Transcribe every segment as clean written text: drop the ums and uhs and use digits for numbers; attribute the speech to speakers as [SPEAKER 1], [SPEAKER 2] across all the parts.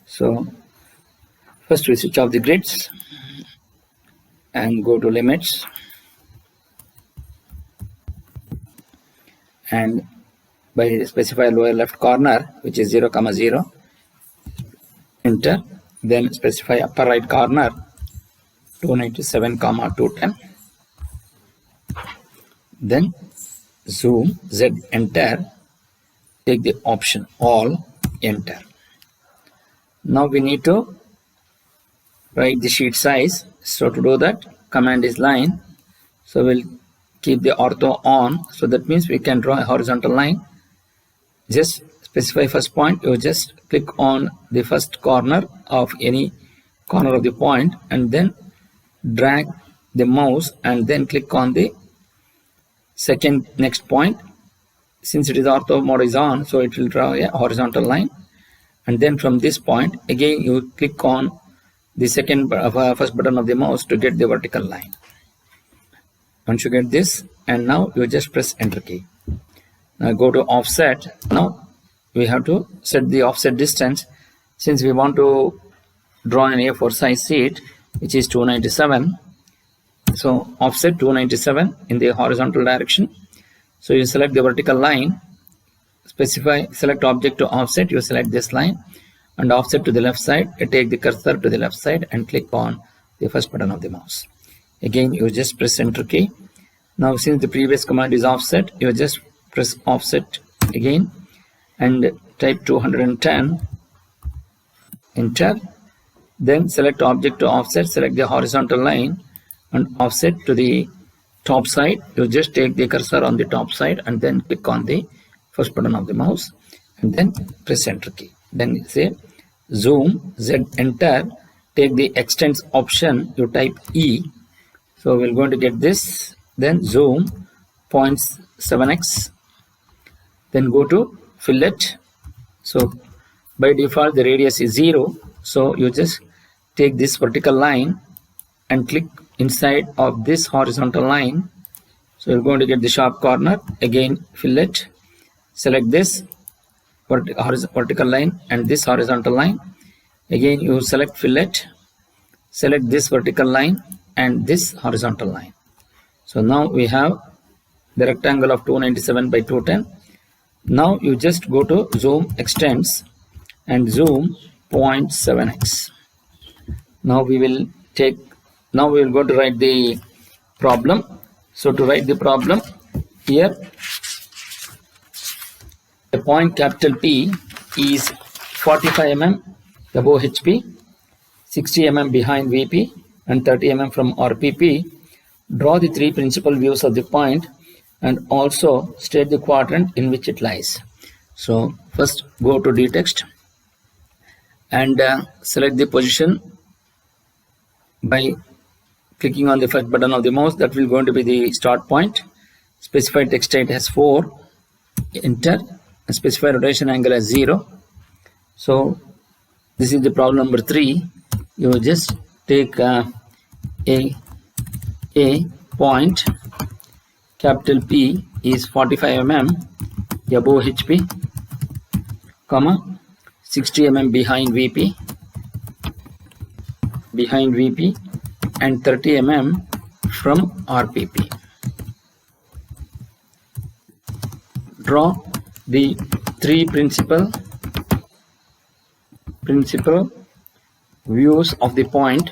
[SPEAKER 1] So first we switch off the grids and go to limits, and by specify lower left corner, which is 0, 0, enter. Then specify upper right corner 297, 210. Then zoom Z, enter. Take the option all, enter. Now we need to write the sheet size. So to do that, command is line. So we'll keep the ortho on. So that means we can draw a horizontal line. Just specify first point. You just click on the first corner of any corner of the point and then drag the mouse and then click on the second next point. Since it is ortho mode is on, so it will draw a horizontal line. And then from this point, again you click on the second first button of the mouse to get the vertical line. Once you get this, and now you just press enter key. Now go to offset. Now we have to set the offset distance. Since we want to draw an A4 size sheet, which is 297. So offset 297 in the horizontal direction. So you select the vertical line, specify, select object to offset, you select this line and offset to the left side. You take the cursor to the left side and click on the first button of the mouse. Again, you just press enter key. Now since the previous command is offset, you just press offset again and type 210, enter. Then select object to offset, select the horizontal line and offset to the top side. You just take the cursor on the top side and then click on the first button of the mouse and then press enter key. Then say zoom Z, enter. Take the extends option, you type E. So we're going to get this. Then zoom 0.7x. Then go to fillet. So by default the radius is 0. So you just take this vertical line and click inside of this horizontal line. So you're going to get the sharp corner. Again fillet, select this vertical line and this horizontal line. Again you select fillet, select this vertical line and this horizontal line. So now we have the rectangle of 297 by 210. Now you just go to zoom extends and zoom 0.7x. Now we will go to write the problem. So to write the problem, here the point capital P is 45 mm above HP, 60 mm behind VP and 30 mm from RPP. Draw the three principal views of the point and also state the quadrant in which it lies. So first go to dtext and select the position by clicking on the first button of the mouse. That will going to be the start point. Specify text height as 4, enter, and specify rotation angle as 0. So this is the problem number 3. You just take a point capital P is 45 mm above HP, comma 60 mm behind VP and 30 mm from RPP. Draw the three principal views of the point.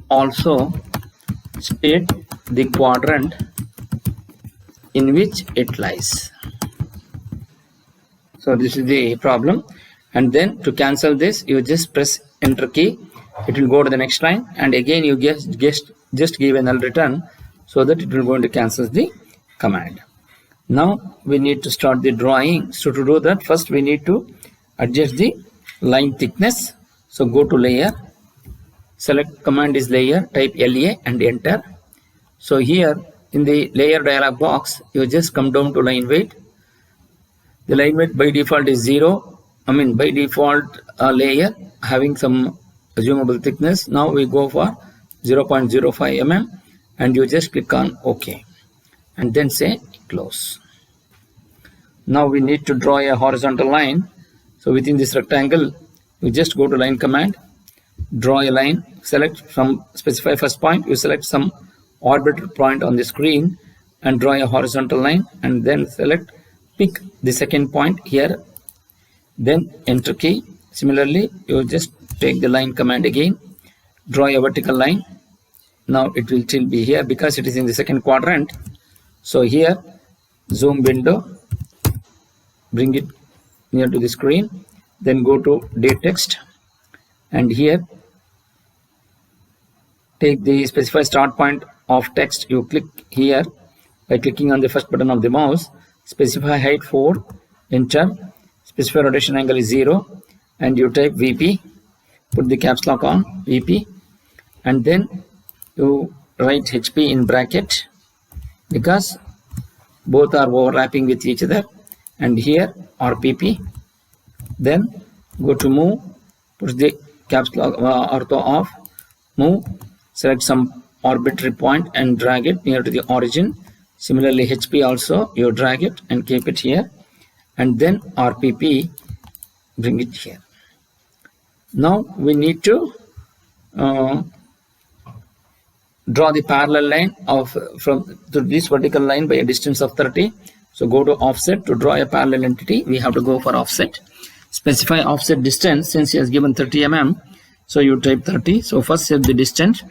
[SPEAKER 1] Also state the quadrant in which it lies. So this is the problem, and then to cancel this you just press enter key. It will go to the next line and again you just give a null return so that it will go to cancel the command. Now we need to start the drawing. So to do that, first we need to adjust the line thickness. So go to layer, select command is layer, type LA and enter. So here in the layer dialog box, you just come down to line weight. The line weight by default is 0. By default layer having some assumable thickness. Now we go for 0.05 mm and you just click on OK and then say close. Now we need to draw a horizontal line. So within this rectangle, you just go to line command, draw a line, select from specify first point, you select some arbitrary point on the screen and draw a horizontal line, and then select, pick the second point here, then enter key. Similarly, you just take the line command again, draw a vertical line. Now it will still be here because it is in the second quadrant. So here, zoom window, bring it near to the screen, then go to date text, and here take the specify start point of text. You click here by clicking on the first button of the mouse, specify height 4, enter, specify rotation angle is 0, and you type VP, put the caps lock on VP, and then you write HP in bracket because both are overlapping with each other, and here RPP. Then go to move, push the caps lock ortho off, move, select some arbitrary point and drag it near to the origin. Similarly, HP also you drag it and keep it here, and then RPP, bring it here. Now we need to draw the parallel line from to this vertical line by a distance of 30. So go to offset. To draw a parallel entity, we have to go for offset. Specify offset distance. Since he has given 30 mm, so you type 30. So first set the distance,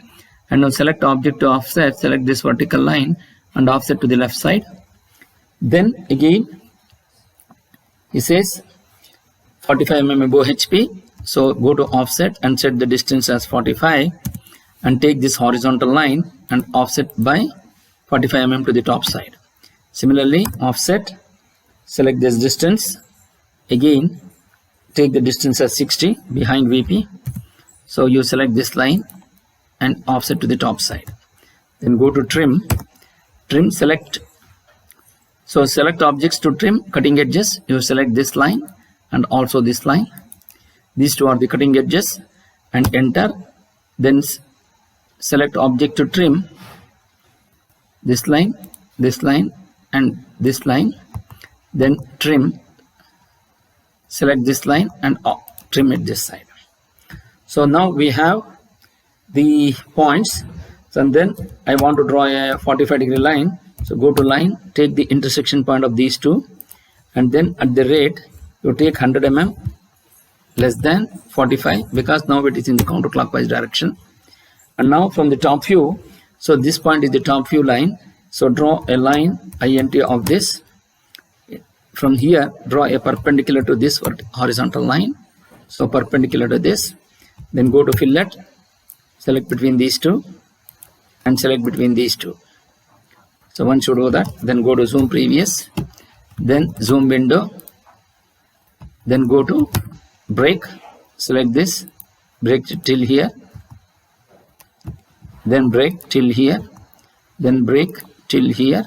[SPEAKER 1] and now select object to offset, select this vertical line and offset to the left side. Then again he says 45 mm above HP, so go to offset and set the distance as 45 and take this horizontal line and offset by 45 mm to the top side. Similarly, offset, select this distance, again take the distance as 60 behind VP, so you select this line and offset to the top side. Then go to trim, select, so select objects to trim cutting edges. You select this line and also this line, these two are the cutting edges, and enter. Then select object to trim this line and this line, then trim, select this line and trim it this side. So now we have the points, and then I want to draw a 45-degree line. So go to line, take the intersection point of these two, and then at the rate you take 100 mm less than 45 because now it is in the counterclockwise direction. And now from the top view, so this point is the top view line, so draw a line INT of this. From here, draw a perpendicular to this horizontal line, so perpendicular to this. Then go to fillet, select between these two and select between these two. So once you do that, then go to zoom previous, then zoom window, then go to break, select this, break till here, then break till here, then break till here,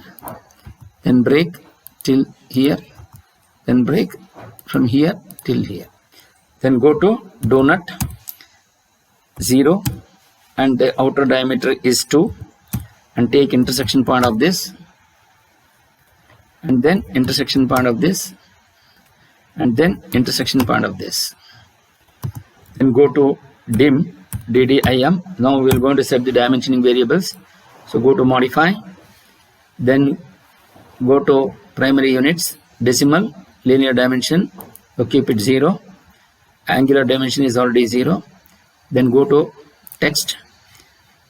[SPEAKER 1] then break till here, then break from here till here. Then go to donut 0 and the outer diameter is 2, and take intersection point of this, and then intersection point of this, and then intersection point of this. Then go to dim DDIM. Now we are going to set the dimensioning variables. So go to modify, then go to primary units, decimal, linear dimension, so keep it 0, angular dimension is already 0. Then go to text,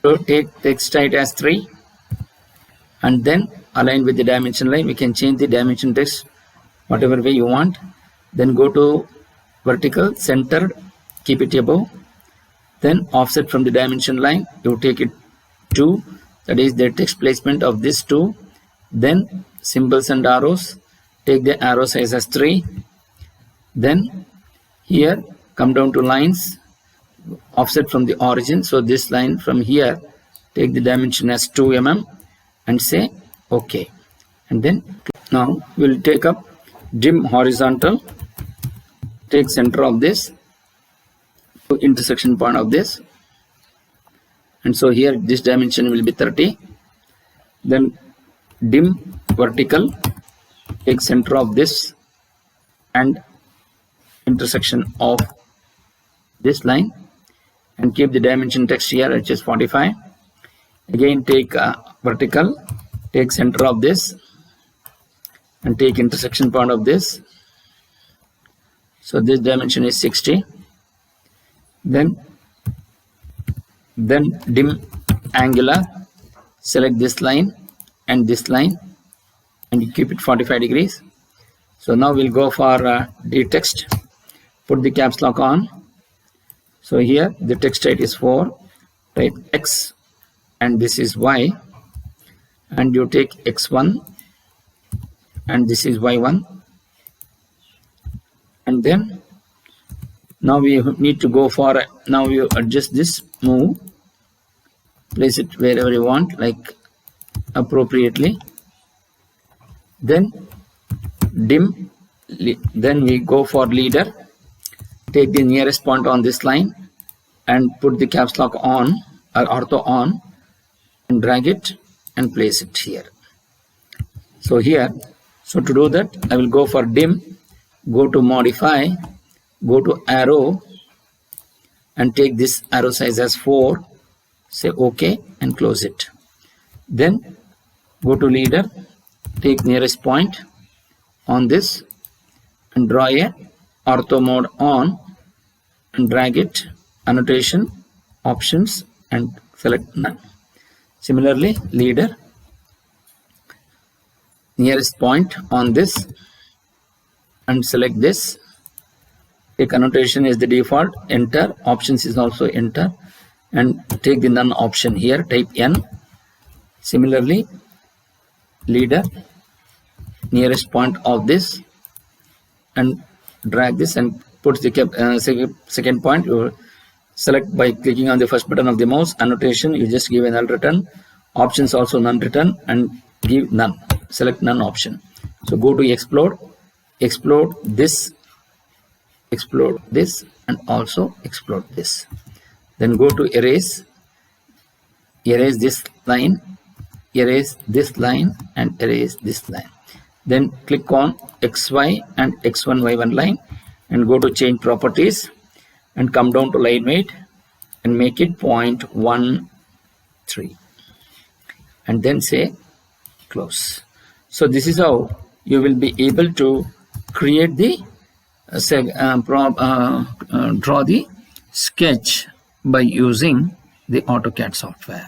[SPEAKER 1] so take text height as 3, and then align with the dimension line. We can change the dimension text whatever way you want. Then go to vertical, centered, keep it above. Then offset from the dimension line, you take it 2, that is the text placement of this 2. Then symbols and arrows, take the arrow size as 3. Then here come down to lines, offset from the origin, so this line from here, take the dimension as 2 mm and say OK. And then now we'll take up dim horizontal, take center of this to intersection point of this, and so here this dimension will be 30, Then dim vertical, take center of this and intersection of this line, and keep the dimension text here, which is 45. Again take vertical, take center of this and take intersection point of this. So this dimension is 60. Then dim angular, select this line and this line and you keep it 45 degrees. So now we'll go for D text. Put the caps lock on. So here the text height is 4, type X and this is Y, and you take X1 and this is Y1, and then now we need to go for, now you adjust this, move, place it wherever you want, like appropriately. Then dim, then we go for leader, take the nearest point on this line and put the caps lock on or ortho on and drag it and place it here. So here, so to do that I will go for dim, go to modify, go to arrow and take this arrow size as 4, say OK and close it. Then go to leader, take nearest point on this and draw a ortho mode on and drag it, annotation, options and select none. Similarly leader, nearest point on this and select this, take annotation is the default, enter, options is also enter, and take the none option here, type N. Similarly leader, nearest point of this and drag this and put the second point. You select by clicking on the first button of the mouse, annotation you just give a null return, options also none return and give none, select none option. So go to explode this and also explode this. Then go to erase this line, erase this line and erase this line. Then click on XY and X1 Y1 line and go to change properties and come down to line weight and make it 0.13 and then say close. So this is how you will be able to create the draw the sketch by using the AutoCAD software.